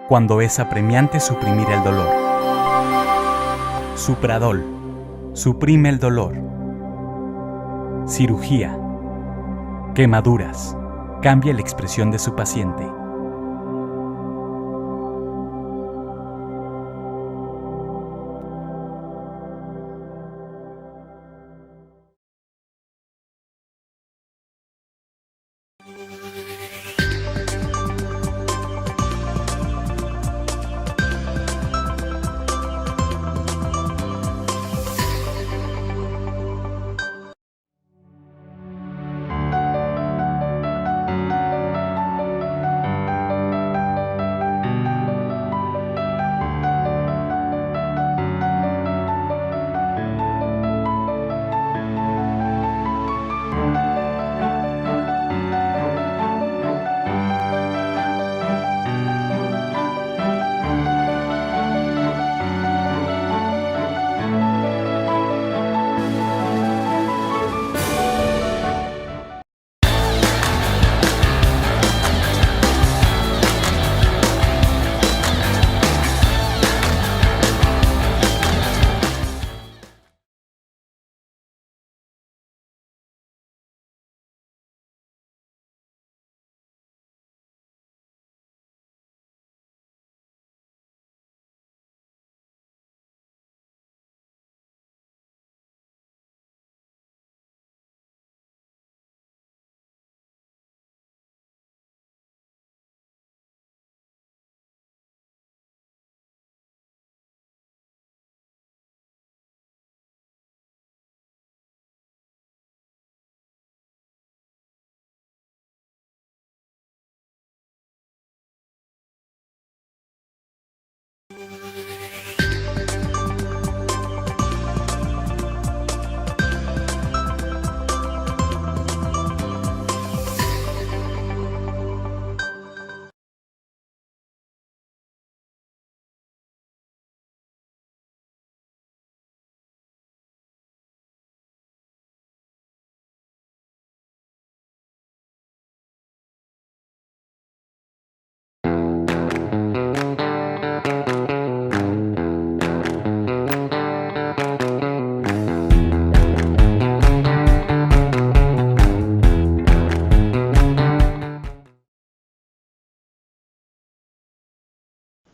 cuando es apremiante suprimir el dolor. Supradol. Suprime el dolor. Cirugía. Quemaduras. Cambia la expresión de su paciente.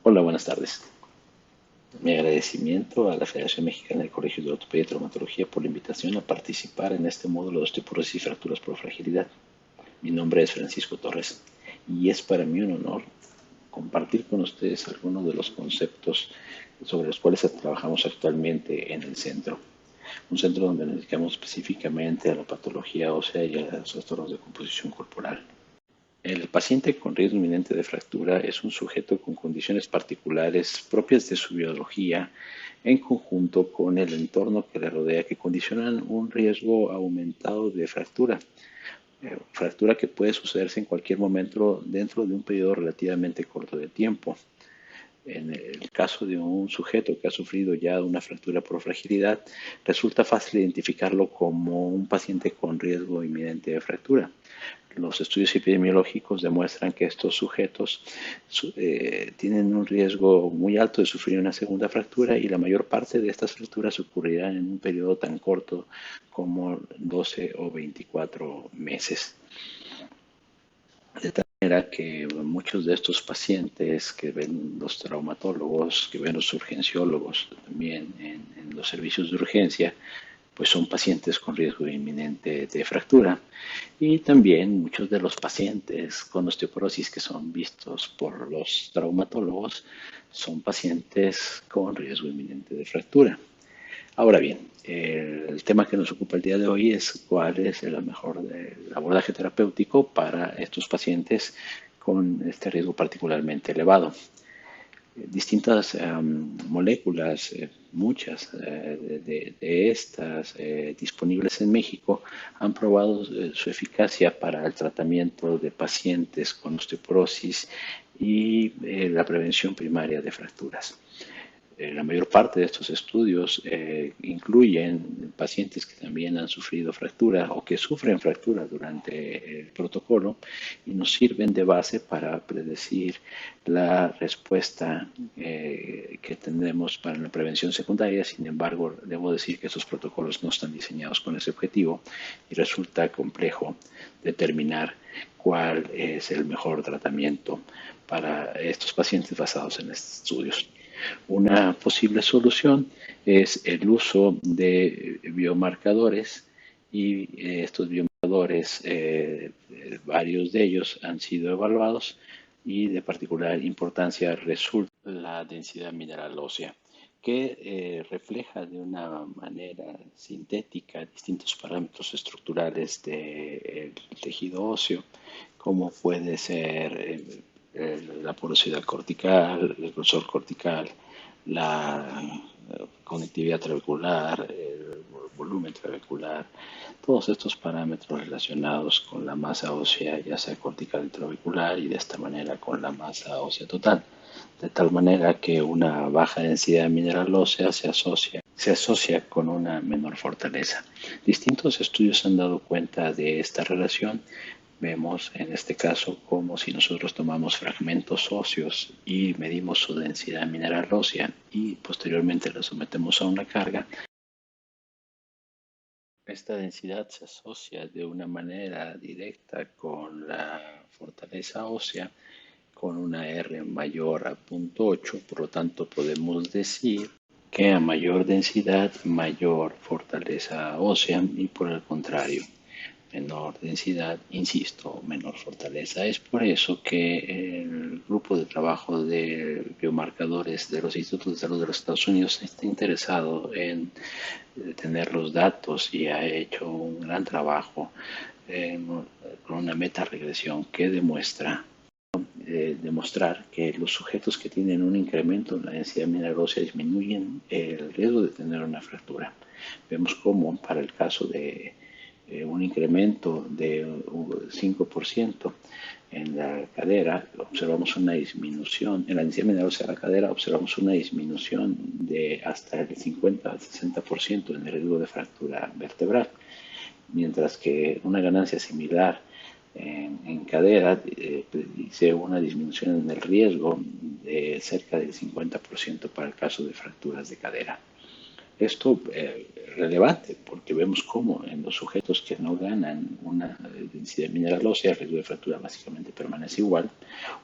Hola, buenas tardes. Mi agradecimiento a la Federación Mexicana de Colegios de Ortopedia y Traumatología por la invitación a participar en este módulo de osteoporosis y fracturas por fragilidad. Mi nombre es Francisco Torres y es para mí un honor compartir con ustedes algunos de los conceptos sobre los cuales trabajamos actualmente en el centro. Un centro donde nos dedicamos específicamente a la patología ósea y a los trastornos de composición corporal. El paciente con riesgo inminente de fractura es un sujeto con condiciones particulares propias de su biología en conjunto con el entorno que le rodea que condicionan un riesgo aumentado de fractura. Fractura que puede sucederse en cualquier momento dentro de un periodo relativamente corto de tiempo. En el caso de un sujeto que ha sufrido ya una fractura por fragilidad, resulta fácil identificarlo como un paciente con riesgo inminente de fractura. Los estudios epidemiológicos demuestran que estos sujetos tienen un riesgo muy alto de sufrir una segunda fractura y la mayor parte de estas fracturas ocurrirán en un periodo tan corto como 12 o 24 meses. De tal manera que muchos de estos pacientes que ven los traumatólogos, que ven los urgenciólogos también en los servicios de urgencia, pues son pacientes con riesgo inminente de fractura. Y también muchos de los pacientes con osteoporosis que son vistos por los traumatólogos son pacientes con riesgo inminente de fractura. Ahora bien, el tema que nos ocupa el día de hoy es cuál es el mejor abordaje terapéutico para estos pacientes con este riesgo particularmente elevado. Distintas moléculas, muchas de estas disponibles en México, han probado su eficacia para el tratamiento de pacientes con osteoporosis y la prevención primaria de fracturas. La mayor parte de estos estudios incluyen pacientes que también han sufrido fractura o que sufren fractura durante el protocolo y nos sirven de base para predecir la respuesta que tendremos para la prevención secundaria. Sin embargo, debo decir que estos protocolos no están diseñados con ese objetivo y resulta complejo determinar cuál es el mejor tratamiento para estos pacientes basados en estos estudios. Una posible solución es el uso de biomarcadores y estos biomarcadores, varios de ellos han sido evaluados y de particular importancia resulta la densidad mineral ósea, que refleja de una manera sintética distintos parámetros estructurales del tejido óseo, como puede ser la porosidad cortical, el grosor cortical, la conectividad trabecular, el volumen trabecular, todos estos parámetros relacionados con la masa ósea, ya sea cortical y trabecular, y de esta manera con la masa ósea total. De tal manera que una baja densidad mineral ósea se asocia con una menor fortaleza. Distintos estudios han dado cuenta de esta relación. Vemos en este caso como si nosotros tomamos fragmentos óseos y medimos su densidad mineral ósea y posteriormente la sometemos a una carga. Esta densidad se asocia de una manera directa con la fortaleza ósea con una R mayor a 0.8, por lo tanto podemos decir que a mayor densidad, mayor fortaleza ósea y por el contrario, menor densidad, insisto, menor fortaleza. Es por eso que el grupo de trabajo de biomarcadores de los Institutos de Salud de los Estados Unidos está interesado en tener los datos y ha hecho un gran trabajo con una metaregresión que demostrar que los sujetos que tienen un incremento en la densidad mineral ósea disminuyen el riesgo de tener una fractura. Vemos cómo para el caso de un incremento de 5% en la cadera, observamos una disminución, en la densidad mineral ósea de la cadera, observamos una disminución de hasta el 50 al 60% en el riesgo de fractura vertebral, mientras que una ganancia similar en cadera dice una disminución en el riesgo de cerca del 50% para el caso de fracturas de cadera. Esto es relevante porque vemos cómo en los sujetos que no ganan una densidad mineral ósea, el riesgo de fractura básicamente permanece igual,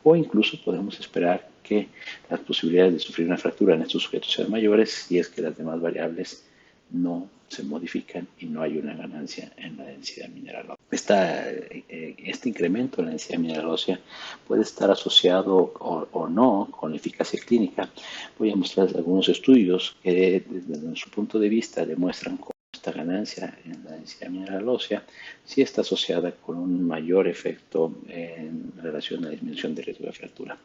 o incluso podemos esperar que las posibilidades de sufrir una fractura en estos sujetos sean mayores si es que las demás variables no se modifican y no hay una ganancia en la densidad mineral ósea. Este incremento en la densidad mineral ósea puede estar asociado o no con la eficacia clínica. Voy a mostrarles algunos estudios que desde nuestro punto de vista demuestran cómo esta ganancia en la densidad mineral ósea sí está asociada con un mayor efecto en relación a la disminución del riesgo de fractura.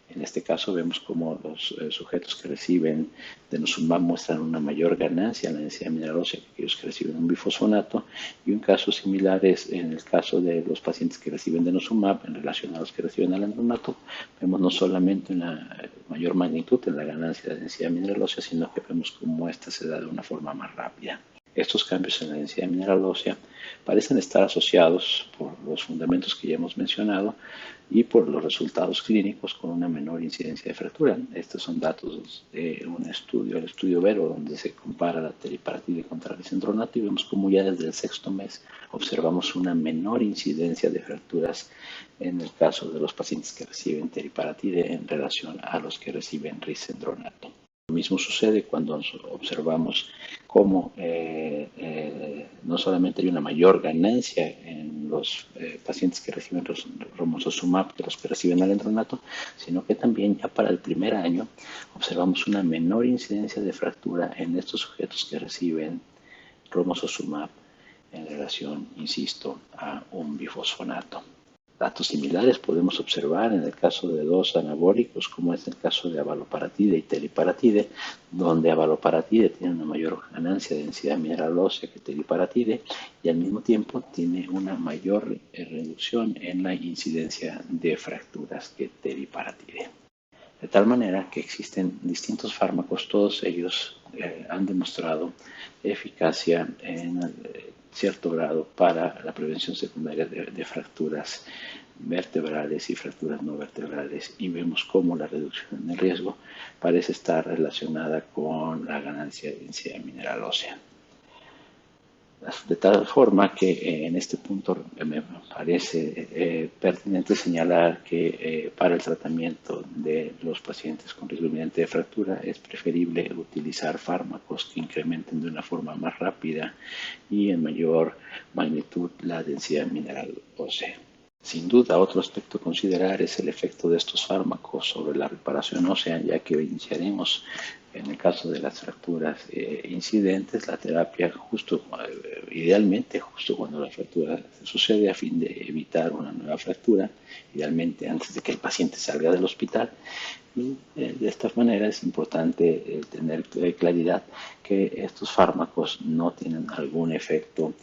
En este caso vemos cómo los sujetos que reciben denosumab muestran una mayor ganancia en la densidad mineral ósea que aquellos que reciben un bifosfonato, y un caso similar es en el caso de los pacientes que reciben denosumab en relación a los que reciben alendronato. Vemos no solamente una mayor magnitud en la ganancia de densidad mineral ósea, sino que vemos cómo esta se da de una forma más rápida. Estos cambios en la densidad mineral ósea parecen estar asociados por los fundamentos que ya hemos mencionado y por los resultados clínicos con una menor incidencia de fractura. Estos son datos de un estudio, el estudio Vero, donde se compara la teriparatide contra el lisendronato y vemos como ya desde el sexto mes observamos una menor incidencia de fracturas en el caso de los pacientes que reciben teriparatide en relación a los que reciben risendronato. Lo mismo sucede cuando observamos cómo no solamente hay una mayor ganancia en los pacientes que reciben romosozumab que los que reciben alendronato, sino que también ya para el primer año observamos una menor incidencia de fractura en estos sujetos que reciben romosozumab en relación, insisto, a un bifosfonato. Datos similares podemos observar en el caso de dos anabólicos, como es el caso de abaloparatide y teriparatide, donde abaloparatide tiene una mayor ganancia de densidad mineral ósea que teriparatide y al mismo tiempo tiene una mayor reducción en la incidencia de fracturas que teriparatide. De tal manera que existen distintos fármacos, todos ellos han demostrado eficacia en cierto grado para la prevención secundaria de fracturas vertebrales y fracturas no vertebrales, y vemos cómo la reducción del riesgo parece estar relacionada con la ganancia de densidad mineral ósea. De tal forma que en este punto me parece pertinente señalar que para el tratamiento de los pacientes con riesgo inminente de fractura es preferible utilizar fármacos que incrementen de una forma más rápida y en mayor magnitud la densidad mineral ósea. Sin duda, otro aspecto a considerar es el efecto de estos fármacos sobre la reparación ósea, ya que iniciaremos, en el caso de las fracturas incidentes, la terapia idealmente justo cuando la fractura sucede, a fin de evitar una nueva fractura, idealmente antes de que el paciente salga del hospital. Y de esta manera es importante tener claridad que estos fármacos no tienen algún efecto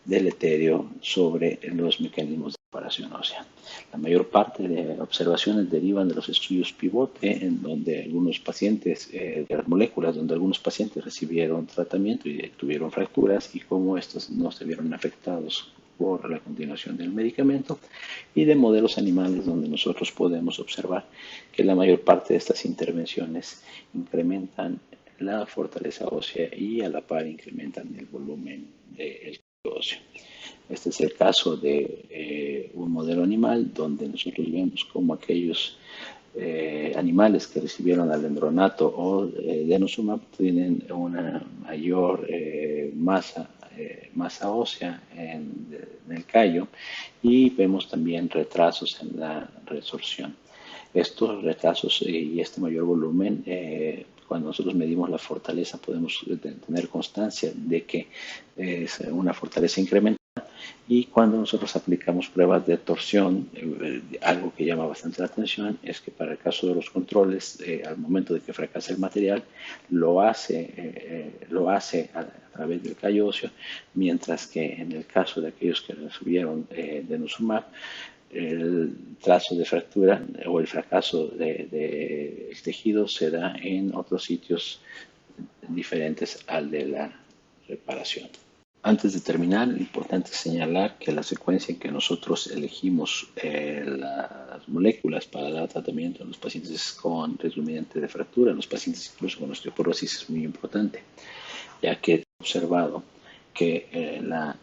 deleterio sobre los mecanismos de reparación ósea. La mayor parte de observaciones derivan de los estudios pivote, en donde algunos pacientes, de las moléculas, donde algunos pacientes recibieron tratamiento y tuvieron fracturas y cómo estos no se vieron afectados por la continuación del medicamento, y de modelos animales donde nosotros podemos observar que la mayor parte de estas intervenciones incrementan la fortaleza ósea y a la par incrementan el volumen del óseo. Este es el caso de un modelo animal donde nosotros vemos como aquellos animales que recibieron alendronato o denosumab tienen una mayor masa ósea en el callo, y vemos también retrasos en la resorción. Estos retrasos y este mayor volumen, cuando nosotros medimos la fortaleza, podemos tener constancia de que es una fortaleza incremental. Y cuando nosotros aplicamos pruebas de torsión, algo que llama bastante la atención es que para el caso de los controles, al momento de que fracasa el material, lo hace a través del callo óseo, mientras que en el caso de aquellos que recibieron denosumab, el trazo de fractura o el fracaso del tejido se da en otros sitios diferentes al de la reparación. Antes de terminar, es importante señalar que la secuencia en que nosotros elegimos las moléculas para dar tratamiento a los pacientes con riesgo inminente de fractura, los pacientes incluso con osteoporosis, es muy importante, ya que he observado que la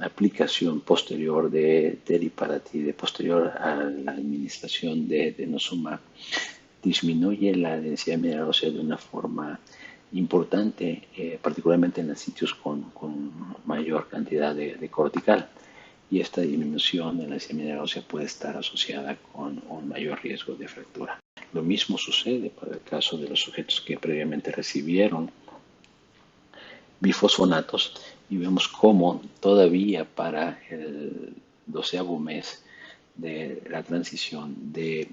aplicación posterior de teriparatide, posterior a la administración de denosumab, disminuye la densidad mineral ósea de una forma importante, particularmente en los sitios con mayor cantidad de cortical, y esta disminución de la densidad mineral ósea puede estar asociada con un mayor riesgo de fractura. Lo mismo sucede para el caso de los sujetos que previamente recibieron bifosfonatos, y vemos cómo todavía para el 12º mes de la transición de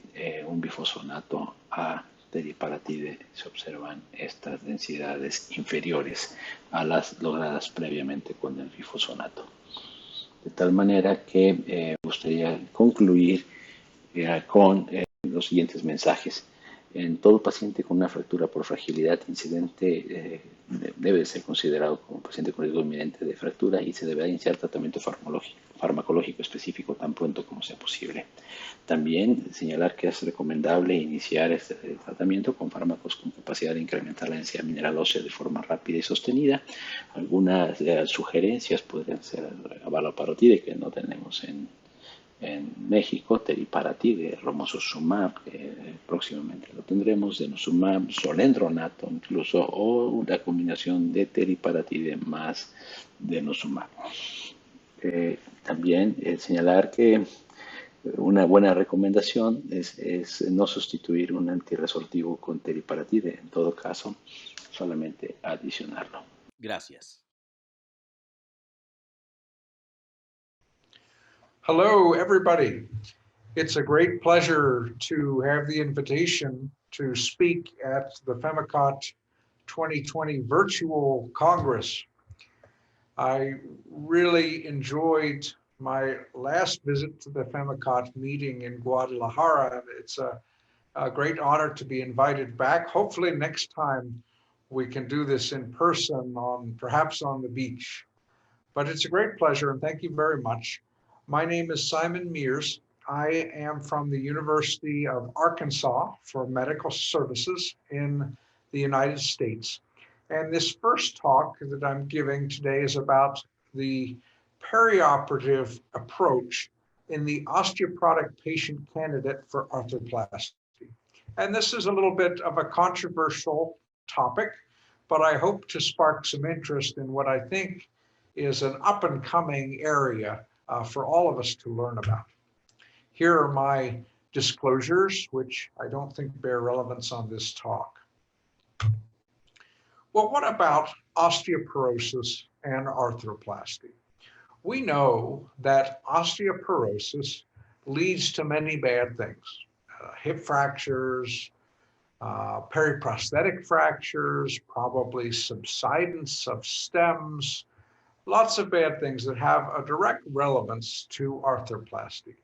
un bifosfonato a teriparatide se observan estas densidades inferiores a las logradas previamente con el bifosfonato. De tal manera que me gustaría concluir con los siguientes mensajes. En todo paciente con una fractura por fragilidad incidente debe ser considerado como paciente con riesgo inminente de fractura y se deberá iniciar tratamiento farmacológico específico tan pronto como sea posible. También señalar que es recomendable iniciar este tratamiento con fármacos con capacidad de incrementar la densidad mineral ósea de forma rápida y sostenida. Algunas sugerencias podrían ser abaloparotide, que no tenemos en México, teriparatide, romosozumab, próximamente lo tendremos, denosumab, solendronato incluso, o una combinación de teriparatide más denosumab. También señalar que una buena recomendación es no sustituir un antirresortivo con teriparatide, en todo caso, solamente adicionarlo. Gracias. Hello, everybody. It's a great pleasure to have the invitation to speak at the FEMICOT 2020 Virtual Congress. I really enjoyed my last visit to the FEMICOT meeting in Guadalajara. It's a A great honor to be invited back. Hopefully next time we can do this in person perhaps on the beach. But it's a great pleasure and thank you very much. My name is Simon Mears. I am from the University of Arkansas for Medical Services in the United States. And this first talk that I'm giving today is about the perioperative approach in the osteoporotic patient candidate for arthroplasty. And this is a little bit of a controversial topic, but I hope to spark some interest in what I think is an up and coming area for all of us to learn about. Here are my disclosures, which I don't think bear relevance on this talk. Well, what about osteoporosis and arthroplasty? We know that osteoporosis leads to many bad things. Hip fractures, periprosthetic fractures, probably subsidence of stems, lots of bad things that have a direct relevance to arthroplasty.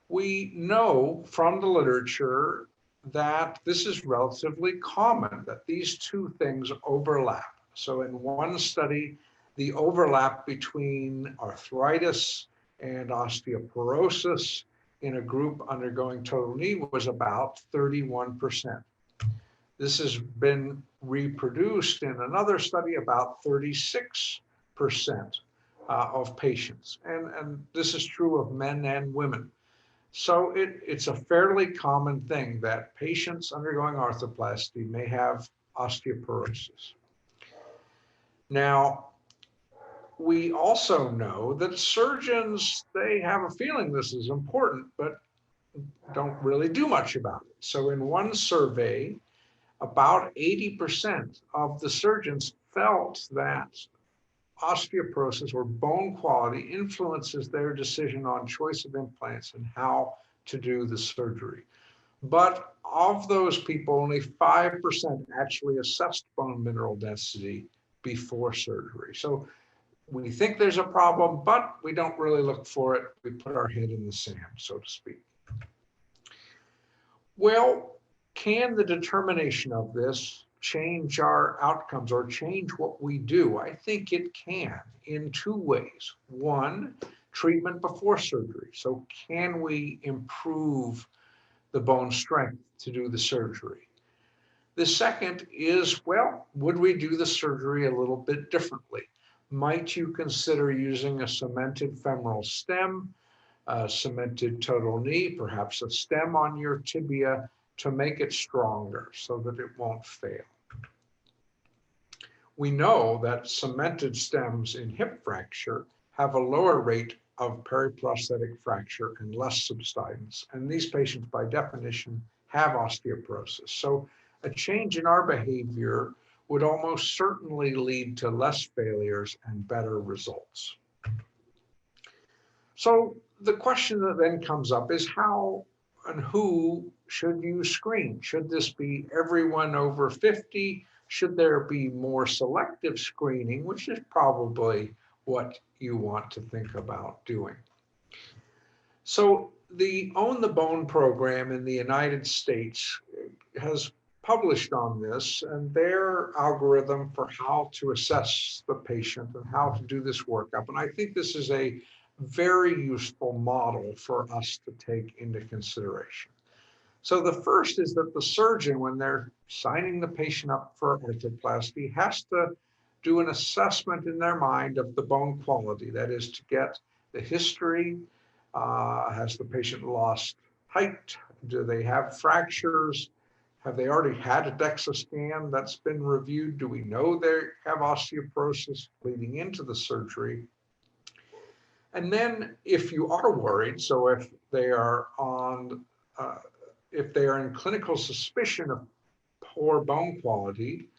We know from the literature that this is relatively common, that these two things overlap. So in one study, the overlap between arthritis and osteoporosis in a group undergoing total knee was about 31%. This has been reproduced in another study, about 36% of patients. And this is true of men and women. So it's a fairly common thing that patients undergoing arthroplasty may have osteoporosis. Now, we also know that surgeons, they have a feeling this is important, but don't really do much about it. So in one survey, about 80% of the surgeons felt that osteoporosis or bone quality influences their decision on choice of implants and how to do the surgery. But of those people, only 5% actually assessed bone mineral density before surgery. So we think there's a problem, but we don't really look for it. We put our head in the sand, so to speak. Well, can the determination of this change our outcomes or change what we do? I think it can in two ways. One, treatment before surgery. So can we improve the bone strength to do the surgery? The second is, well, would we do the surgery a little bit differently? Might you consider using a cemented femoral stem, a cemented total knee, perhaps a stem on your tibia to make it stronger so that it won't fail? We know that cemented stems in hip fracture have a lower rate of periprosthetic fracture and less subsidence. And these patients, by definition, have osteoporosis. So a change in our behavior would almost certainly lead to less failures and better results. So the question that then comes up is how and who should you screen? Should this be everyone over 50? Should there be more selective screening, which is probably what you want to think about doing? So the Own the Bone program in the United States has published on this, and their algorithm for how to assess the patient and how to do this workup. And I think this is a very useful model for us to take into consideration. So the first is that the surgeon, when they're signing the patient up for arthroplasty, has to do an assessment in their mind of the bone quality. That is, to get the history. Has the patient lost height? Do they have fractures? Have they already had a DEXA scan that's been reviewed? Do we know they have osteoporosis leading into the surgery? And then if you are worried, so if they are in clinical suspicion of poor bone quality,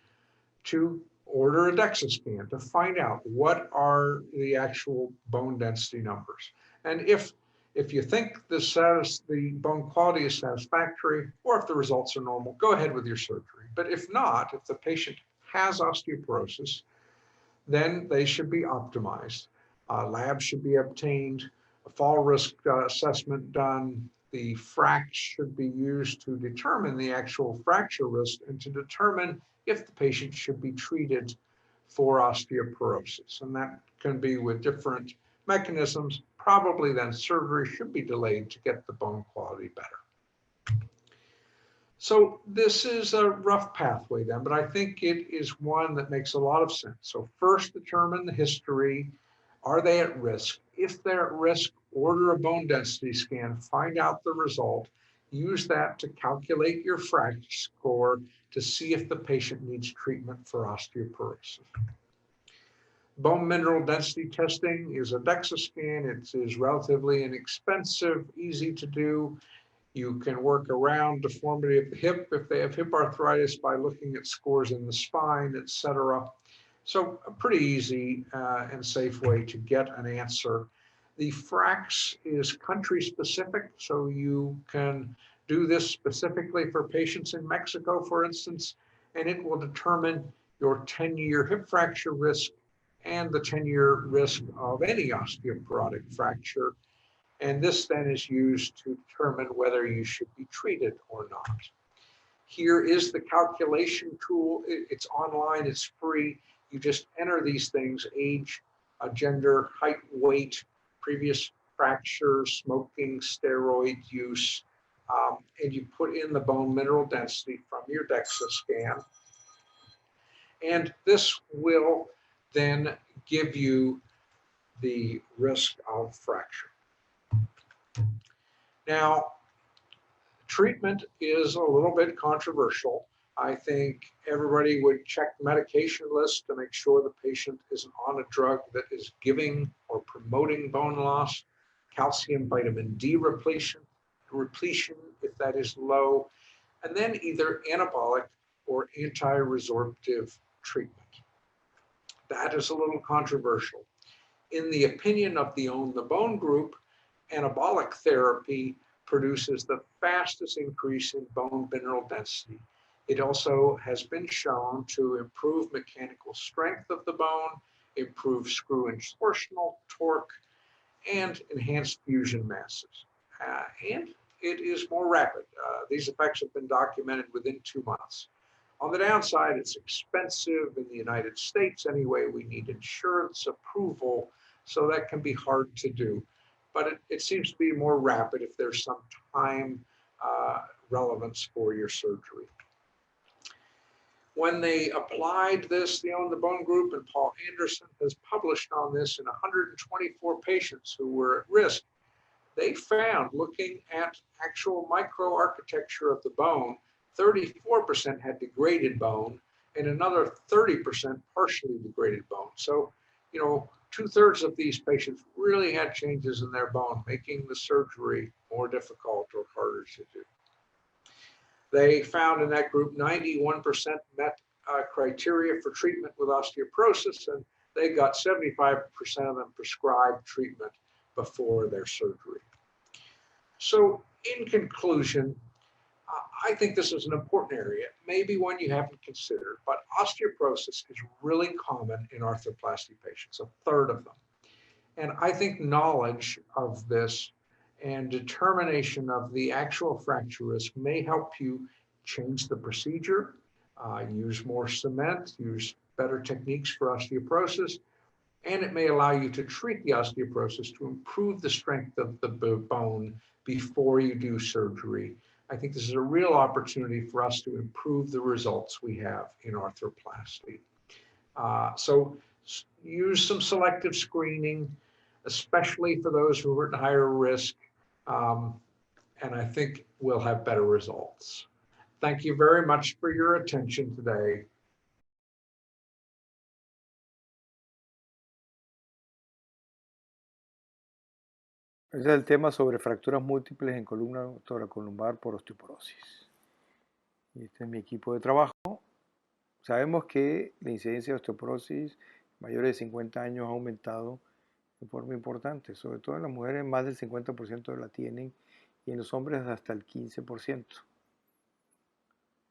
to order a DEXA scan to find out what are the actual bone density numbers. And if you think the bone quality is satisfactory, or if the results are normal, go ahead with your surgery. But if not, if the patient has osteoporosis, then they should be optimized. Labs should be obtained, a fall risk assessment done, the FRAX should be used to determine the actual fracture risk and to determine if the patient should be treated for osteoporosis. And that can be with different mechanisms. Probably then surgery should be delayed to get the bone quality better. So this is a rough pathway then, but I think it is one that makes a lot of sense. So first determine the history. Are they at risk? If they're at risk, order a bone density scan, find out the result, use that to calculate your FRAX score to see if the patient needs treatment for osteoporosis. Bone mineral density testing is a DEXA scan. It is relatively inexpensive, easy to do. You can work around deformity of the hip if they have hip arthritis by looking at scores in the spine, etc. So a pretty easy and safe way to get an answer. The FRAX is country specific, so you can do this specifically for patients in Mexico, for instance, and it will determine your 10-year hip fracture risk and the 10-year risk of any osteoporotic fracture. And this then is used to determine whether you should be treated or not. Here is the calculation tool. It's online, it's free. You just enter these things: age, gender, height, weight, previous fractures, smoking, steroid use, and you put in the bone mineral density from your DEXA scan. And this will then give you the risk of fracture. Now, treatment is a little bit controversial. I think everybody would check the medication list to make sure the patient isn't on a drug that is giving or promoting bone loss, calcium, vitamin D repletion if that is low, and then either anabolic or anti-resorptive treatment. That is a little controversial. In the opinion of the Own the Bone group, anabolic therapy produces the fastest increase in bone mineral density. It also has been shown to improve mechanical strength of the bone, improve screw and torsional torque, and enhance fusion masses. And it is more rapid. These effects have been documented within 2 months. On the downside, it's expensive in the United States anyway. We need insurance approval, so that can be hard to do. But it seems to be more rapid if there's some time relevance for your surgery. When they applied this, the Own the Bone group and Paul Anderson has published on this in 124 patients who were at risk. They found, looking at actual microarchitecture of the bone, 34% had degraded bone and another 30% partially degraded bone. So, 2/3 of these patients really had changes in their bone, making the surgery more difficult or harder to do. They found in that group 91% met criteria for treatment with osteoporosis, and they got 75% of them prescribed treatment before their surgery. So in conclusion, I think this is an important area, maybe one you haven't considered, but osteoporosis is really common in arthroplasty patients, 1/3 of them. And I think knowledge of this and determination of the actual fracture risk may help you change the procedure, use more cement, use better techniques for osteoporosis, and it may allow you to treat the osteoporosis to improve the strength of the bone before you do surgery. I think this is a real opportunity for us to improve the results we have in arthroplasty. So use some selective screening, especially for those who are at higher risk, and I think we'll have better results. Thank you very much for your attention today. Ese es el tema sobre fracturas múltiples en columna toracolumbar por osteoporosis. Y este es mi equipo de trabajo. Sabemos que la incidencia de osteoporosis mayores de 50 años ha aumentado de forma importante, sobre todo en las mujeres más del 50% la tienen y en los hombres hasta el 15%.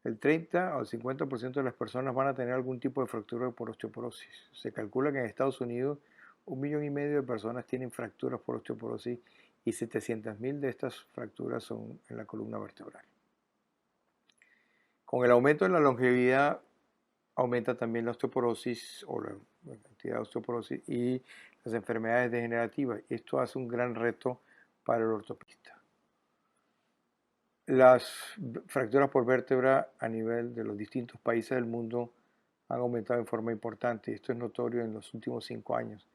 El 30 o el 50% de las personas van a tener algún tipo de fractura por osteoporosis. Se calcula que en Estados Unidos 1,5 millones de personas tienen fracturas por osteoporosis y 700.000 de estas fracturas son en la columna vertebral. Con el aumento de la longevidad aumenta también la osteoporosis o la cantidad de osteoporosis y las enfermedades degenerativas. Esto hace un gran reto para el ortopedista. Las fracturas por vértebra a nivel de los distintos países del mundo han aumentado en forma importante. Esto es notorio en los últimos 5 años,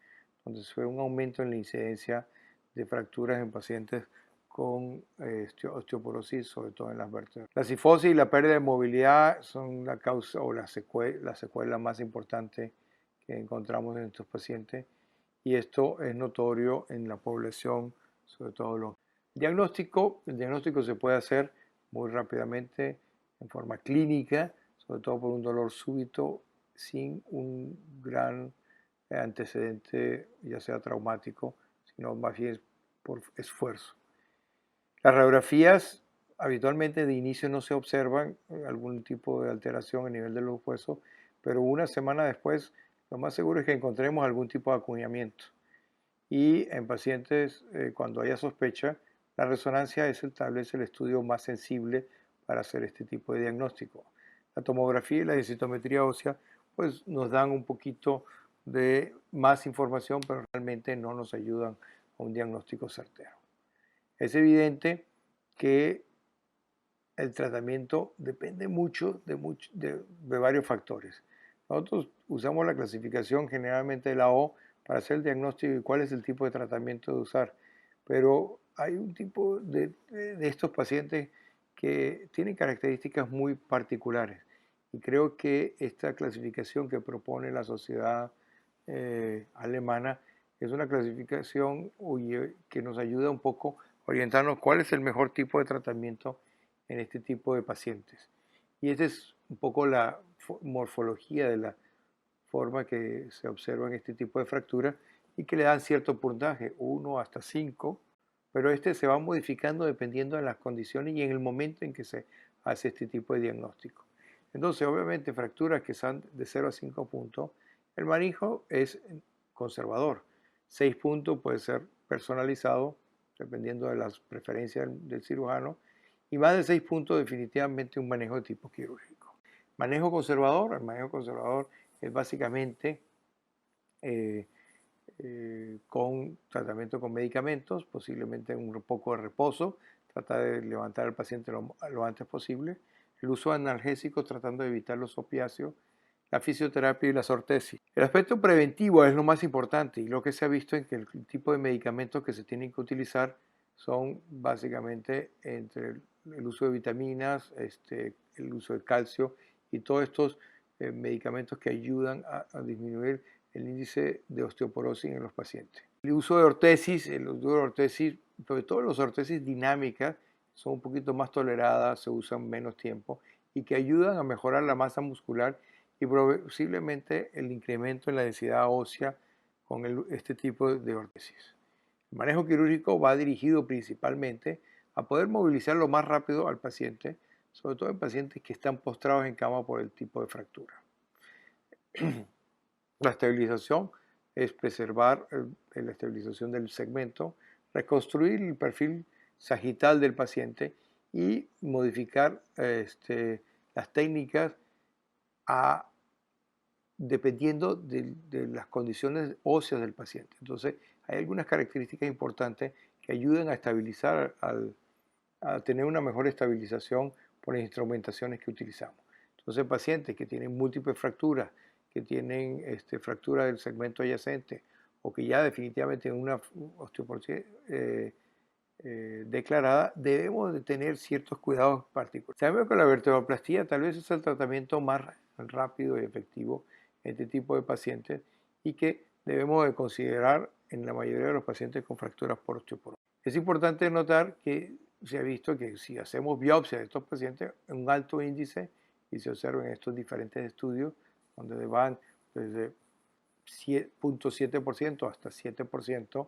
donde se ve un aumento en la incidencia de fracturas en pacientes con osteoporosis, sobre todo en las vértebras. La cifosis y la pérdida de movilidad son la causa o la secuela más importante que encontramos en estos pacientes, y esto es notorio en la población, sobre todo los. El diagnóstico se puede hacer muy rápidamente en forma clínica, sobre todo por un dolor súbito sin un gran antecedente, ya sea traumático, sino más bien por esfuerzo. Las radiografías habitualmente de inicio no se observan algún tipo de alteración a nivel de los huesos, pero una semana después lo más seguro es que encontremos algún tipo de acuñamiento. Y en pacientes, cuando haya sospecha, la resonancia es tal vez el estudio más sensible para hacer este tipo de diagnóstico. La tomografía y la densitometría ósea pues nos dan un poquito de más información, pero realmente no nos ayudan a un diagnóstico certero. Es evidente que el tratamiento depende mucho de varios factores. Nosotros usamos la clasificación generalmente de la O para hacer el diagnóstico y cuál es el tipo de tratamiento de usar, pero hay un tipo de estos pacientes que tienen características muy particulares, y creo que esta clasificación que propone la sociedad alemana es una clasificación que nos ayuda un poco a orientarnos cuál es el mejor tipo de tratamiento en este tipo de pacientes. Y esta es un poco la morfología de la forma que se observa en este tipo de fractura, y que le dan cierto puntaje, 1 hasta 5, pero este se va modificando dependiendo de las condiciones y en el momento en que se hace este tipo de diagnóstico. Entonces, obviamente, fracturas que son de 0 a 5 puntos, el manejo es conservador. 6 puntos puede ser personalizado, dependiendo de las preferencias del cirujano, y más de 6 puntos definitivamente un manejo de tipo quirúrgico. Manejo conservador, el manejo conservador es básicamente con tratamiento con medicamentos, posiblemente un poco de reposo, tratar de levantar al paciente lo antes posible, el uso de analgésicos tratando de evitar los opiáceos, la fisioterapia y la ortesis. El aspecto preventivo es lo más importante, y lo que se ha visto es que el tipo de medicamentos que se tienen que utilizar son básicamente entre el uso de vitaminas, el uso de calcio y todos estos medicamentos que ayudan a disminuir el índice de osteoporosis en los pacientes. El uso de ortesis, sobre todo las ortesis dinámicas, son un poquito más toleradas, se usan menos tiempo y que ayudan a mejorar la masa muscular y posiblemente el incremento en la densidad ósea con este tipo de ortesis. El manejo quirúrgico va dirigido principalmente a poder movilizar lo más rápido al paciente, sobre todo en pacientes que están postrados en cama por el tipo de fractura. La estabilización es preservar la estabilización del segmento, reconstruir el perfil sagital del paciente y modificar las técnicas dependiendo de las condiciones óseas del paciente. Entonces, hay algunas características importantes que ayudan a estabilizar, a tener una mejor estabilización por las instrumentaciones que utilizamos. Entonces, pacientes que tienen múltiples fracturas, que tienen fractura del segmento adyacente o que ya definitivamente tienen una osteoporosis declarada, debemos de tener ciertos cuidados particulares. Sabemos que la vertebroplastía tal vez es el tratamiento más rápido y efectivo en este tipo de pacientes y que debemos de considerar en la mayoría de los pacientes con fracturas por osteoporosis. Es importante notar que se ha visto que si hacemos biopsia de estos pacientes, un alto índice, y se observa en estos diferentes estudios, donde van desde 0.7% hasta 7%,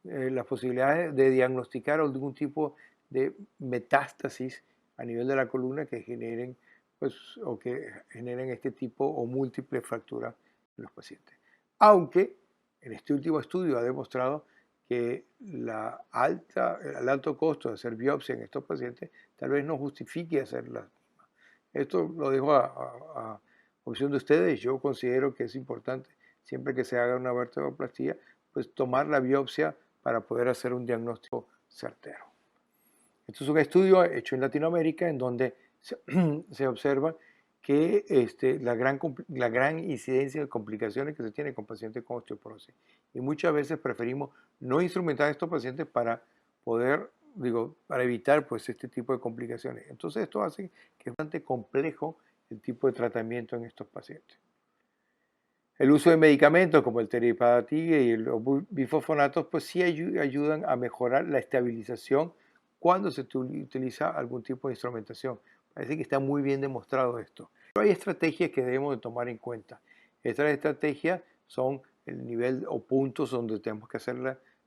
las posibilidades de diagnosticar algún tipo de metástasis a nivel de la columna que generen, este tipo o múltiples fracturas en los pacientes. Aunque en este último estudio ha demostrado que que el alto costo de hacer biopsia en estos pacientes tal vez no justifique hacerla. Esto lo dejo a opción de ustedes. Yo considero que es importante, siempre que se haga una vertebroplastía, pues tomar la biopsia para poder hacer un diagnóstico certero. Esto es un estudio hecho en Latinoamérica en donde se observa que la gran incidencia de complicaciones que se tiene con pacientes con osteoporosis. Y muchas veces preferimos no instrumentar a estos pacientes para poder, para evitar pues este tipo de complicaciones. Entonces esto hace que es bastante complejo el tipo de tratamiento en estos pacientes. El uso de medicamentos como el teriparatide y los bifosfonatos pues sí ayudan a mejorar la estabilización cuando se utiliza algún tipo de instrumentación. Parece que está muy bien demostrado esto. Pero hay estrategias que debemos de tomar en cuenta. Estas estrategias son el nivel o puntos donde tenemos que hacer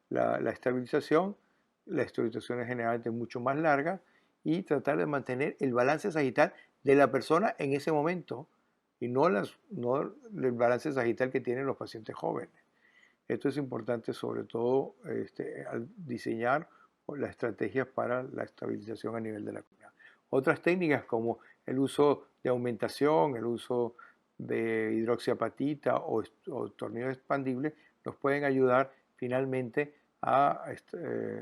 la estabilización. La estabilización es generalmente mucho más larga y tratar de mantener el balance sagital de la persona en ese momento y no el balance sagital que tienen los pacientes jóvenes. Esto es importante sobre todo al diseñar las estrategias para la estabilización a nivel de la columna. Otras técnicas como el uso de aumentación, el uso de hidroxiapatita o tornillos expandibles nos pueden ayudar finalmente a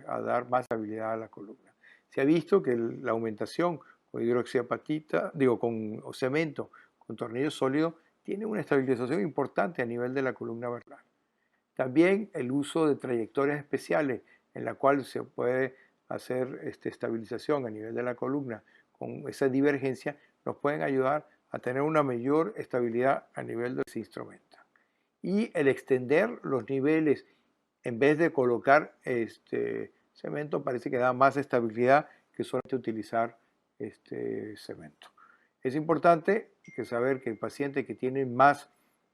dar más estabilidad a la columna. Se ha visto que la aumentación con hidroxiapatita, con cemento, con tornillos sólidos, tiene una estabilización importante a nivel de la columna vertebral. También el uso de trayectorias especiales en la cual se puede hacer estabilización a nivel de la columna con esa divergencia nos pueden ayudar a tener una mayor estabilidad a nivel de ese instrumento. Y el extender los niveles en vez de colocar cemento parece que da más estabilidad que solamente utilizar cemento. Es importante saber que el paciente que tiene más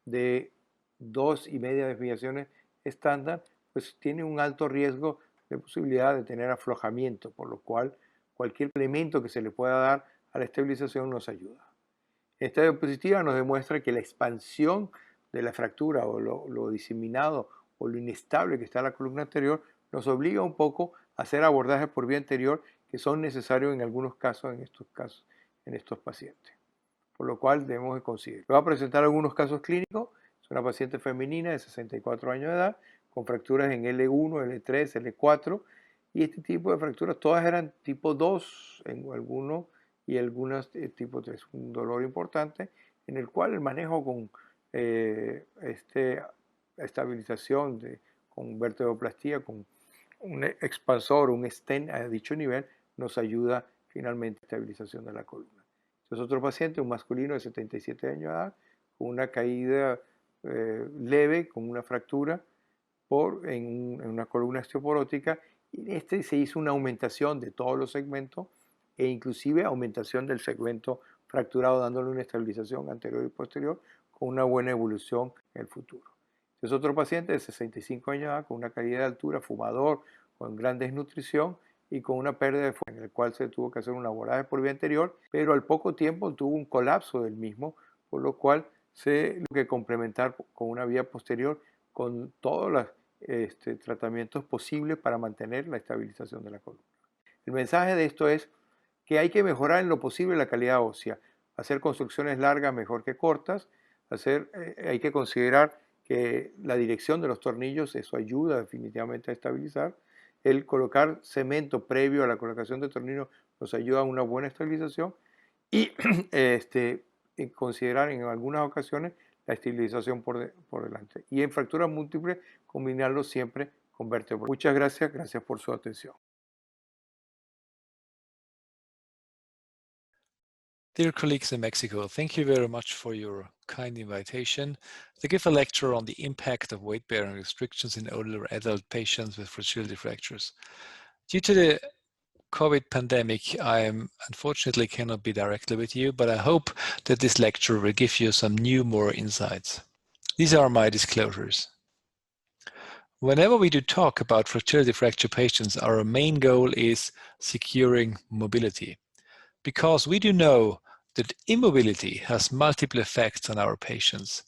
de 2,5 desviaciones estándar, pues tiene un alto riesgo de posibilidad de tener aflojamiento, por lo cual cualquier elemento que se le pueda dar a la estabilización nos ayuda. Esta diapositiva nos demuestra que la expansión de la fractura o lo diseminado o lo inestable que está en la columna anterior nos obliga un poco a hacer abordajes por vía anterior que son necesarios en algunos casos, en estos pacientes. Por lo cual debemos de considerar. Voy a presentar algunos casos clínicos. Es una paciente femenina de 64 años de edad con fracturas en L1, L3, L4 y este tipo de fracturas todas eran tipo 2 en algunos y algunas tipo 3. Un dolor importante en el cual el manejo con estabilización con vertebroplastía, con un expansor, un stent a dicho nivel, nos ayuda finalmente a la estabilización de la columna. Este es otro paciente, un masculino de 77 años de edad, con una caída leve, con una fractura en una columna osteoporótica, y se hizo una aumentación de todos los segmentos e inclusive aumentación del segmento fracturado, dándole una estabilización anterior y posterior con una buena evolución en el futuro. Este es otro paciente de 65 años de edad con una caída de altura, fumador, con gran desnutrición y con una pérdida de fuerza, en el cual se tuvo que hacer un abordaje por vía anterior, pero al poco tiempo tuvo un colapso del mismo, por lo cual se tuvo que complementar con una vía posterior con todos los tratamientos posibles para mantener la estabilización de la columna. El mensaje de esto es que hay que mejorar en lo posible la calidad ósea, hacer construcciones largas mejor que cortas, hay que considerar que la dirección de los tornillos, eso ayuda definitivamente a estabilizar. El colocar cemento previo a la colocación de tornillos nos ayuda a una buena estabilización y considerar en algunas ocasiones la estabilización por delante. Y en fracturas múltiples, combinarlo siempre con vértebra. Muchas gracias por su atención. Dear colleagues in Mexico, thank you very much for your kind invitation to give a lecture on the impact of weight-bearing restrictions in older adult patients with fragility fractures. Due to the COVID pandemic, I unfortunately cannot be directly with you, but I hope that this lecture will give you some more insights. These are my disclosures. Whenever we do talk about fragility fracture patients, our main goal is securing mobility, because we do know that immobility has multiple effects on our patients.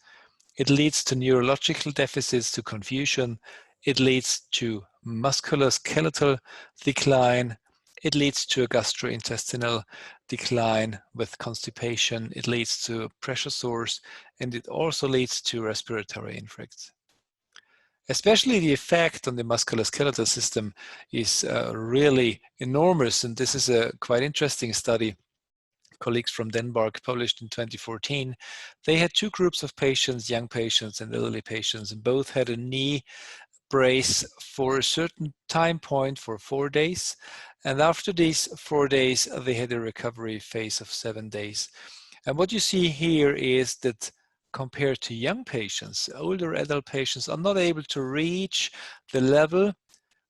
It leads to neurological deficits, to confusion, it leads to musculoskeletal decline, it leads to a gastrointestinal decline with constipation, it leads to pressure sores, and it also leads to respiratory infects. Especially the effect on the musculoskeletal system is really enormous, and this is a quite interesting study. Colleagues from Denmark published in 2014. They had two groups of patients, young patients and elderly patients, and both had a knee brace for a certain time point for 4 days. And after these 4 days, they had a recovery phase of 7 days. And what you see here is that compared to young patients, older adult patients are not able to reach the level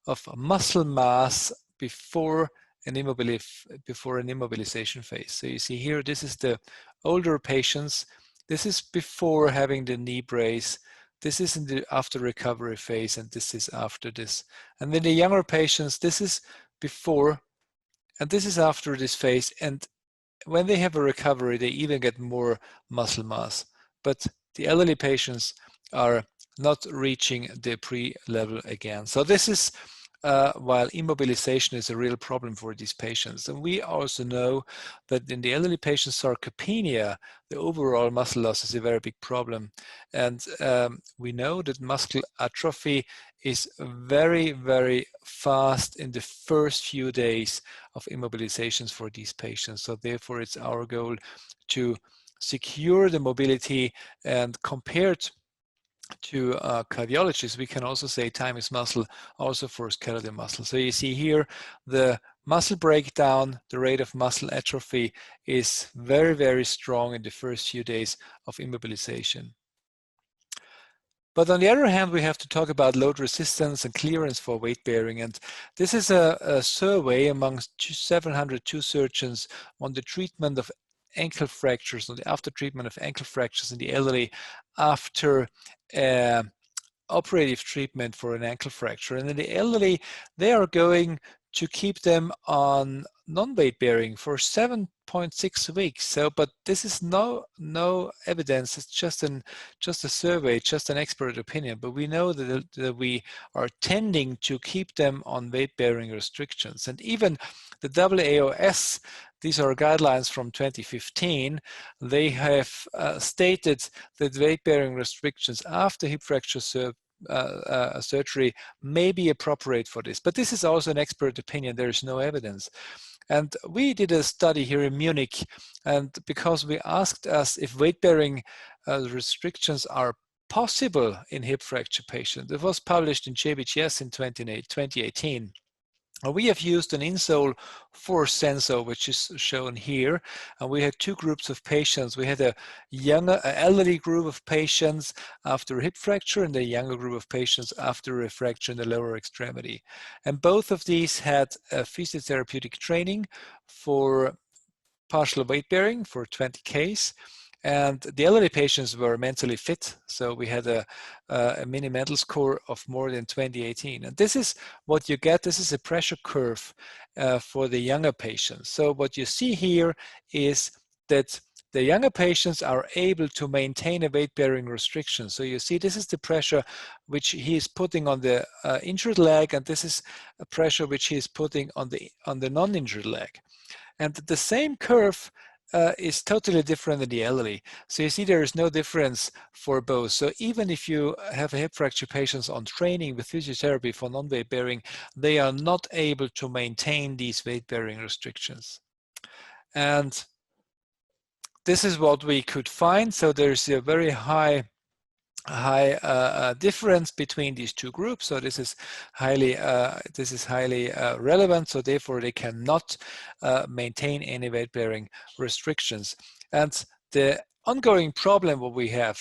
of muscle mass before an immobilization phase. So you see here, this is the older patients. This is before having the knee brace. This is in the after recovery phase, and this is after this. And then the younger patients, this is before, and this is after this phase. And when they have a recovery, they even get more muscle mass. But the elderly patients are not reaching the pre-level again. So this is while immobilization is a real problem for these patients. And we also know that in the elderly patients, sarcopenia, the overall muscle loss is a very big problem. And we know that muscle atrophy is very, very fast in the first few days of immobilizations for these patients. So therefore, it's our goal to secure the mobility, and compared to cardiologists, we can also say time is muscle also for skeletal muscle. So you see here the muscle breakdown, the rate of muscle atrophy is very, very strong in the first few days of immobilization. But on the other hand, we have to talk about load resistance and clearance for weight bearing. And this is a survey among 702 surgeons on the treatment of ankle fractures, on the after treatment of ankle fractures in the elderly after operative treatment for an ankle fracture. And in the elderly, they are going to keep them on non-weight bearing for 7.6 weeks. So, but this is no evidence. It's just a survey, just an expert opinion. But we know that we are tending to keep them on weight-bearing restrictions. And even the WAOS, these are guidelines from 2015. They have stated that weight-bearing restrictions after hip fracture surgery may be appropriate for this. But this is also an expert opinion. There is no evidence. And we did a study here in Munich, and because we asked us if weight-bearing restrictions are possible in hip fracture patients. It was published in JBJS in 2018. We have used an insole force sensor, which is shown here, and we had two groups of patients. We had a younger, elderly group of patients after a hip fracture, and a younger group of patients after a fracture in the lower extremity. And both of these had a physiotherapeutic training for partial weight bearing for 20 Ks. And the elderly patients were mentally fit, so we had a mini mental score of more than 2018. And this is what you get. This is a pressure curve for the younger patients. So what you see here is that the younger patients are able to maintain a weight-bearing restriction. So you see this is the pressure which he is putting on the injured leg, and this is a pressure which he is putting on the non-injured leg. And the same curve is totally different in the elderly. So you see there is no difference for both. So even if you have a hip fracture patients on training with physiotherapy for non-weight bearing, they are not able to maintain these weight bearing restrictions. And this is what we could find. So there's a very high difference between these two groups. So this is highly relevant. So therefore they cannot maintain any weight bearing restrictions. And the ongoing problem what we have,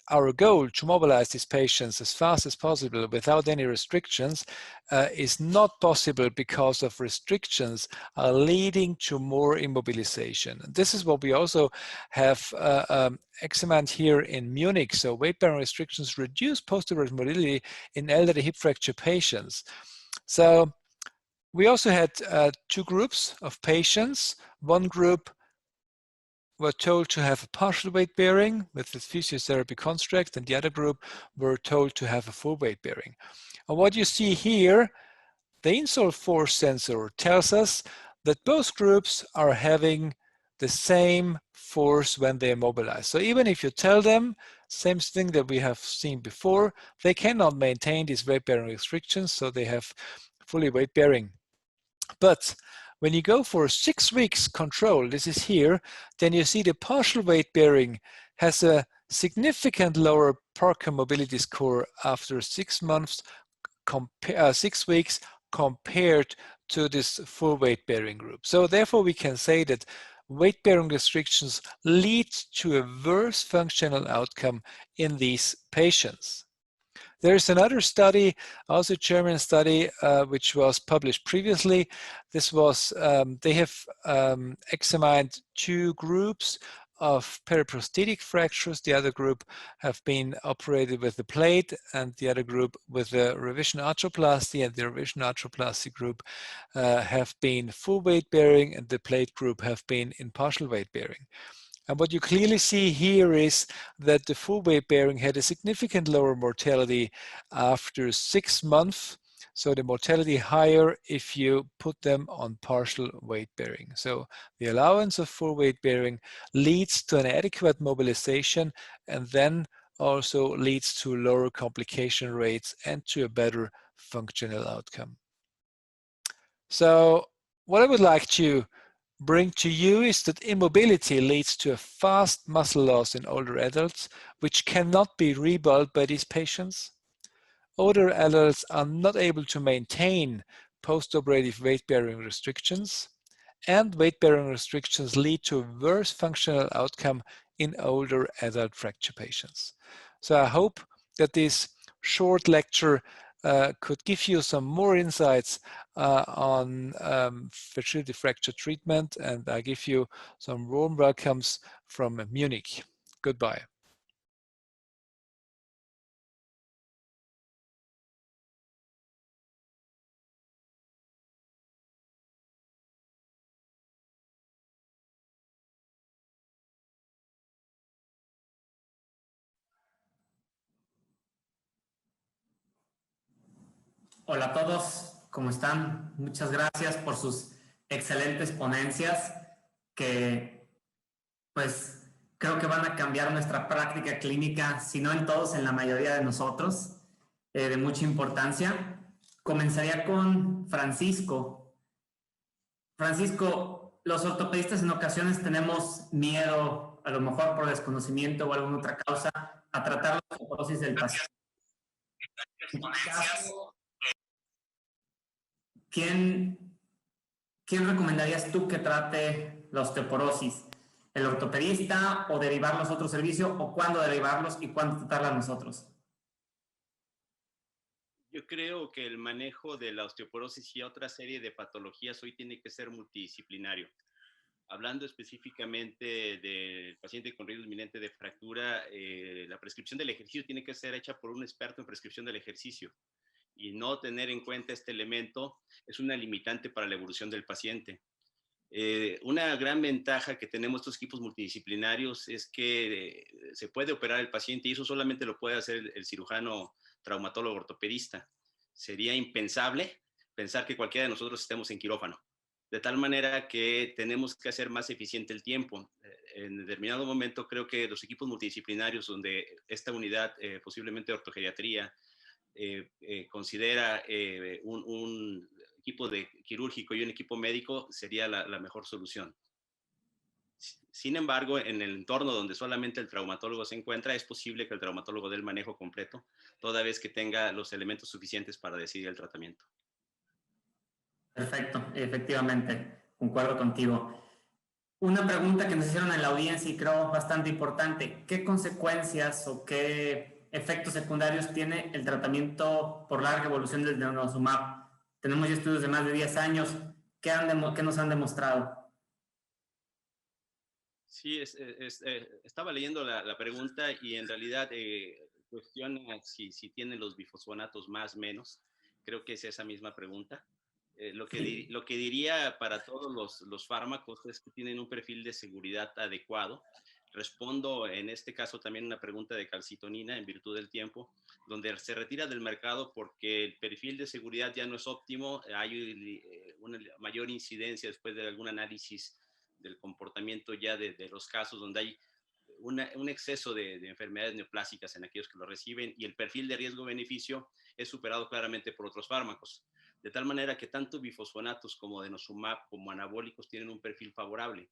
our goal to mobilize these patients as fast as possible without any restrictions is not possible because of restrictions are leading to more immobilization. And this is what we also have examined here in Munich. So weight-bearing restrictions reduce post-operative mobility in elderly hip fracture patients. So we also had two groups of patients. One group were told to have a partial weight bearing with this physiotherapy construct, and the other group were told to have a full weight bearing. And what you see here, the insole force sensor tells us that both groups are having the same force when they are mobilized. So even if you tell them, same thing that we have seen before, they cannot maintain these weight bearing restrictions, so they have fully weight bearing. But when you go for 6 weeks control, this is here, then you see the partial weight bearing has a significant lower Parker mobility score after 6 months, 6 weeks compared to this full weight bearing group. So therefore we can say that weight bearing restrictions lead to a worse functional outcome in these patients. There is another study, also a German study, which was published previously. This was, they have examined 2 groups of periprosthetic fractures. The other group have been operated with the plate, and the other group with the revision arthroplasty, and the revision arthroplasty group have been full weight bearing, and the plate group have been in partial weight bearing. And what you clearly see here is that the full weight bearing had a significant lower mortality after 6 months. So the mortality higher if you put them on partial weight bearing. So the allowance of full weight bearing leads to an adequate mobilization, and then also leads to lower complication rates and to a better functional outcome. So what I would like to bring to you is that immobility leads to a fast muscle loss in older adults, which cannot be rebuilt by these patients. Older adults are not able to maintain post-operative weight-bearing restrictions, and weight-bearing restrictions lead to a worse functional outcome in older adult fracture patients. So I hope that this short lecture could give you some more insights on fragility fracture treatment, and I give you some warm welcomes from Munich. Goodbye. Hola a todos, ¿cómo están? Muchas gracias por sus excelentes ponencias que pues creo que van a cambiar nuestra práctica clínica, si no en todos, en la mayoría de nosotros, de mucha importancia. Comenzaría con Francisco. Francisco, los ortopedistas en ocasiones tenemos miedo, a lo mejor por desconocimiento o alguna otra causa, a tratar la osteoporosis del paciente. En tu caso, ¿quién recomendarías tú que trate la osteoporosis? ¿El ortopedista o derivarlos a otro servicio? ¿O cuándo derivarlos y cuándo tratarla a nosotros? Yo creo que el manejo de la osteoporosis y otra serie de patologías hoy tiene que ser multidisciplinario. Hablando específicamente del paciente con riesgo inminente de fractura, la prescripción del ejercicio tiene que ser hecha por un experto en prescripción del ejercicio. Y no tener en cuenta este elemento es una limitante para la evolución del paciente. Una gran ventaja que tenemos estos equipos multidisciplinarios es que se puede operar el paciente y eso solamente lo puede hacer el cirujano traumatólogo ortopedista. Sería impensable pensar que cualquiera de nosotros estemos en quirófano. De tal manera que tenemos que hacer más eficiente el tiempo. En determinado momento creo que los equipos multidisciplinarios donde esta unidad, posiblemente ortogeriatría, considera un equipo quirúrgico y un equipo médico sería la mejor solución. Sin embargo, en el entorno donde solamente el traumatólogo se encuentra, es posible que el traumatólogo dé el manejo completo, toda vez que tenga los elementos suficientes para decidir el tratamiento. Perfecto, efectivamente, concuerdo contigo. Una pregunta que nos hicieron en la audiencia y creo bastante importante. ¿Qué consecuencias o qué efectos secundarios tiene el tratamiento por larga evolución del denosumab? Tenemos ya estudios de más de 10 años. ¿Qué nos han demostrado? Sí, estaba leyendo la pregunta y en realidad cuestiona si tienen los bifosfonatos más o menos. Creo que es esa misma pregunta. Lo que diría para todos los fármacos es que tienen un perfil de seguridad adecuado. Respondo en este caso también una pregunta de calcitonina en virtud del tiempo, donde se retira del mercado porque el perfil de seguridad ya no es óptimo, hay una mayor incidencia después de algún análisis del comportamiento ya de los casos donde hay un exceso de enfermedades neoplásicas en aquellos que lo reciben y el perfil de riesgo-beneficio es superado claramente por otros fármacos. De tal manera que tanto bifosfonatos como denosumab como anabólicos tienen un perfil favorable.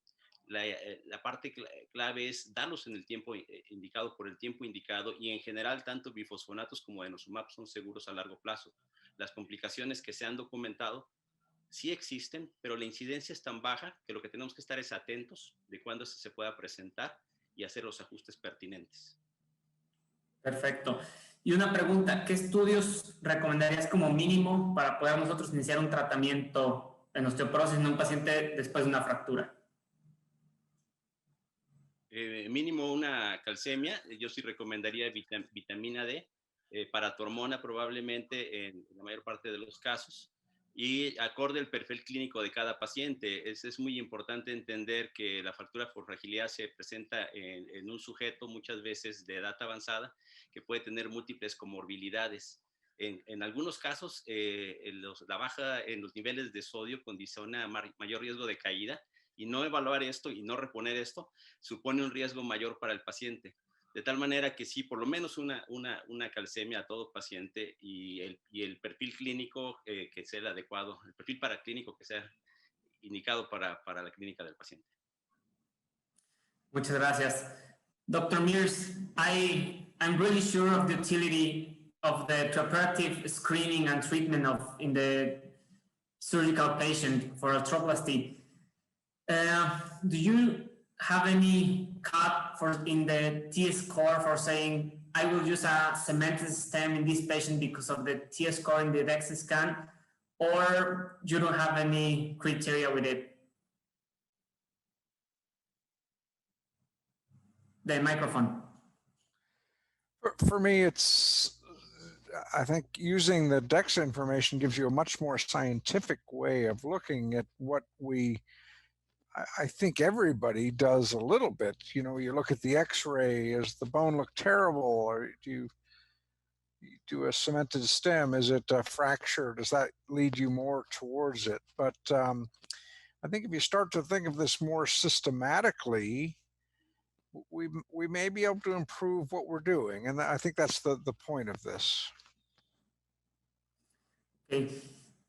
La parte clave es darlos en el tiempo indicado por el tiempo indicado y en general tanto bifosfonatos como denosumab son seguros a largo plazo. Las complicaciones que se han documentado sí existen, pero la incidencia es tan baja que lo que tenemos que estar es atentos de cuándo se pueda presentar y hacer los ajustes pertinentes. Perfecto. Y una pregunta, ¿qué estudios recomendarías como mínimo para poder nosotros iniciar un tratamiento en osteoporosis en un paciente después de una fractura? Mínimo una calcemia, yo sí recomendaría vitamina D, paratormona probablemente en la mayor parte de los casos, y acorde al perfil clínico de cada paciente. Es muy importante entender que la fractura por fragilidad se presenta en un sujeto muchas veces de edad avanzada que puede tener múltiples comorbilidades. En algunos casos, la baja en los niveles de sodio condiciona mayor riesgo de caída, y no evaluar esto y no reponer esto supone un riesgo mayor para el paciente. De tal manera que sí, por lo menos una calcemia a todo paciente y el perfil clínico que sea el adecuado, el perfil paraclínico que sea indicado para la clínica del paciente. Muchas gracias. Dr. Mears, I'm really sure of the utility of the preoperative screening and treatment in the surgical patient for arthroplasty. Do you have any cut in the T-score for saying, I will use a cemented stem in this patient because of the T-score in the DEXA scan, or you don't have any criteria with it? The microphone. For me, I think using the DEXA information gives you a much more scientific way of looking at what I think everybody does a little bit. You know, you look at the x-ray, does the bone look terrible? Or do you do a cemented stem? Is it a fracture? Does that lead you more towards it? But I think if you start to think of this more systematically, we may be able to improve what we're doing. And I think that's the point of this. Okay,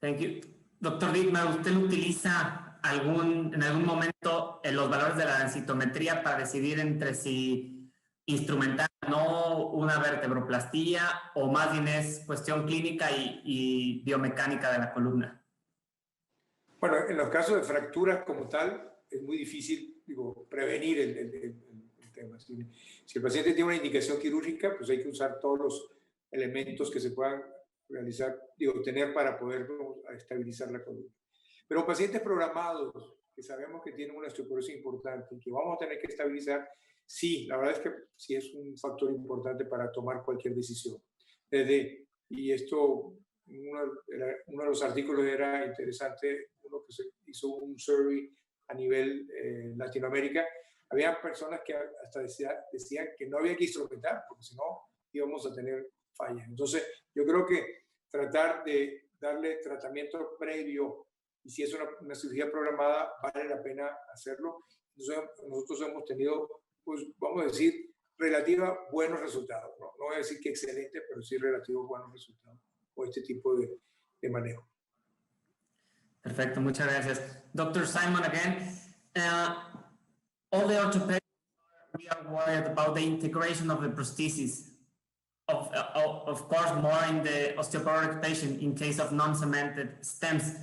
thank you. Dr. Dittmar, ¿usted utiliza en algún momento los valores de la densitometría para decidir entre si instrumentar o no una vertebroplastía o más bien es cuestión clínica y biomecánica de la columna? Bueno, en los casos de fracturas como tal, es muy difícil, prevenir el tema. Si el paciente tiene una indicación quirúrgica, pues hay que usar todos los elementos que se puedan realizar, tener para poder estabilizar la columna. Pero pacientes programados que sabemos que tienen una osteoporosis importante y que vamos a tener que estabilizar, sí, la verdad es que sí es un factor importante para tomar cualquier decisión. Y esto, uno de los artículos era interesante, uno que se hizo un survey a nivel Latinoamérica. Había personas que hasta decían que no había que instrumentar, porque si no íbamos a tener fallas. Entonces, yo creo que tratar de darle tratamiento previo, y si es una cirugía programada, vale la pena hacerlo. Entonces, nosotros hemos tenido, pues vamos a decir, relativos buenos resultados. No voy a decir que excelente, pero sí relativos buenos resultados con este tipo de manejo. Perfecto, muchas gracias. Dr. Simon, again, all the orthopedics, we are worried about the integration of the prosthesis. Of course, more in the osteoporotic patient in case of non-cemented stems.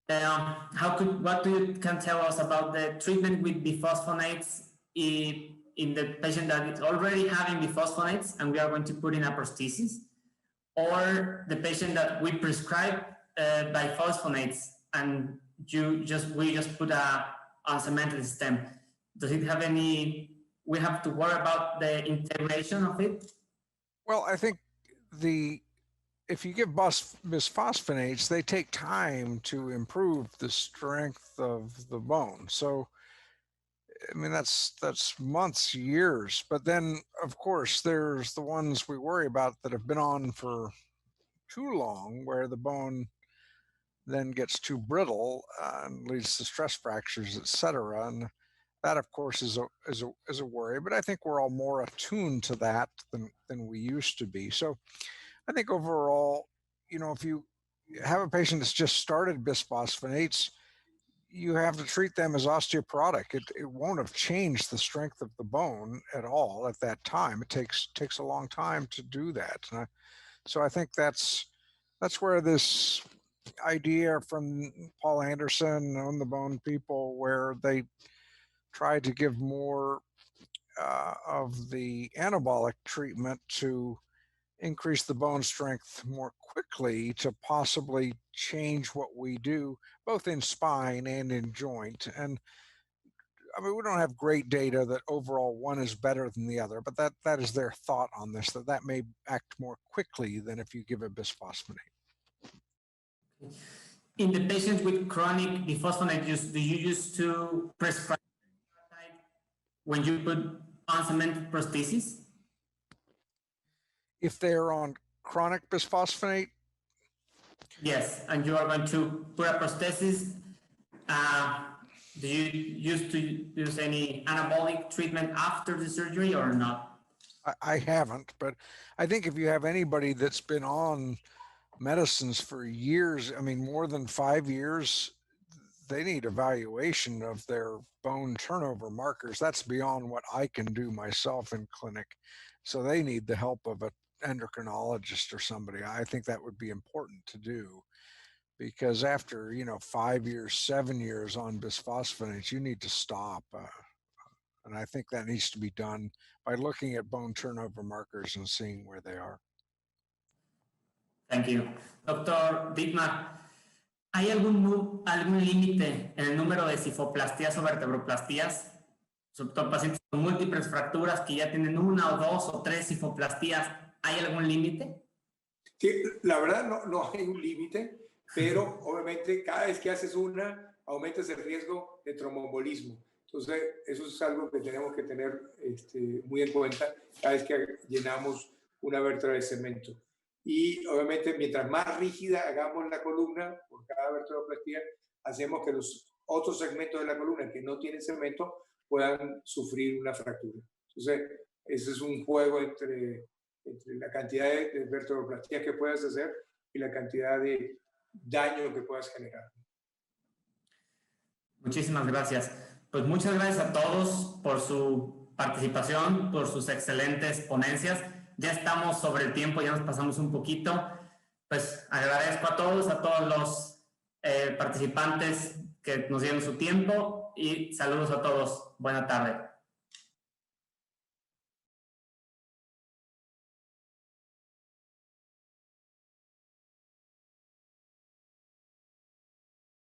What can tell us about the treatment with biphosphonates in the patient that is already having biphosphonates and we are going to put in a prosthesis, or the patient that we prescribe biphosphonates and we just put a uncemented stem? Does it have we have to worry about the integration of it? Well, I think the if you give bisphosphonates, they take time to improve the strength of the bone. So, I mean, that's months, years. But then, of course, there's the ones we worry about that have been on for too long, where the bone then gets too brittle and leads to stress fractures, etc. And that, of course, is a worry. But I think we're all more attuned to that than we used to be. So I think overall, you know, if you have a patient that's just started bisphosphonates, you have to treat them as osteoporotic. It won't have changed the strength of the bone at all at that time. It takes a long time to do that. So I think that's where this idea from Paul Anderson On the Bone people, where they tried to give more of the anabolic treatment to increase the bone strength more quickly to possibly change what we do, both in spine and in joint. And I mean, we don't have great data that overall one is better than the other, but that is their thought on this, that may act more quickly than if you give a bisphosphonate. In the patients with chronic bisphosphonate use, do you use to prescribe when you put on cemented prosthesis? If they're on chronic bisphosphonate? Yes, and you are going to put a prosthesis. Do you use any anabolic treatment after the surgery or not? I haven't, but I think if you have anybody that's been on medicines for years, I mean, more than 5 years, they need evaluation of their bone turnover markers. That's beyond what I can do myself in clinic. So they need the help of an endocrinologist or somebody. I think that would be important to do, because after, 5 years, 7 years on bisphosphonates, you need to stop. And I think that needs to be done by looking at bone turnover markers and seeing where they are. Thank you. Doctor Dittmar, ¿hay algún límite en el número de cifoplastías o vertebroplastías? Sobre todo pacientes con múltiples fracturas que ya tienen 1 o 2 o 3 cifoplastías. ¿Hay algún límite? Sí, la verdad no hay un límite, pero obviamente cada vez que haces una, aumentas el riesgo de tromboembolismo. Entonces, eso es algo que tenemos que tener muy en cuenta cada vez que llenamos una vértebra de cemento. Y obviamente, mientras más rígida hagamos la columna por cada vertebroplastía, hacemos que los otros segmentos de la columna que no tienen cemento puedan sufrir una fractura. Entonces, ese es un juego entre la cantidad de vertebroplastías que puedas hacer y la cantidad de daño que puedas generar. Muchísimas gracias. Pues muchas gracias a todos por su participación, por sus excelentes ponencias. Ya estamos sobre el tiempo, ya nos pasamos un poquito. Pues agradezco a todos los participantes que nos dieron su tiempo y saludos a todos. Buena tarde.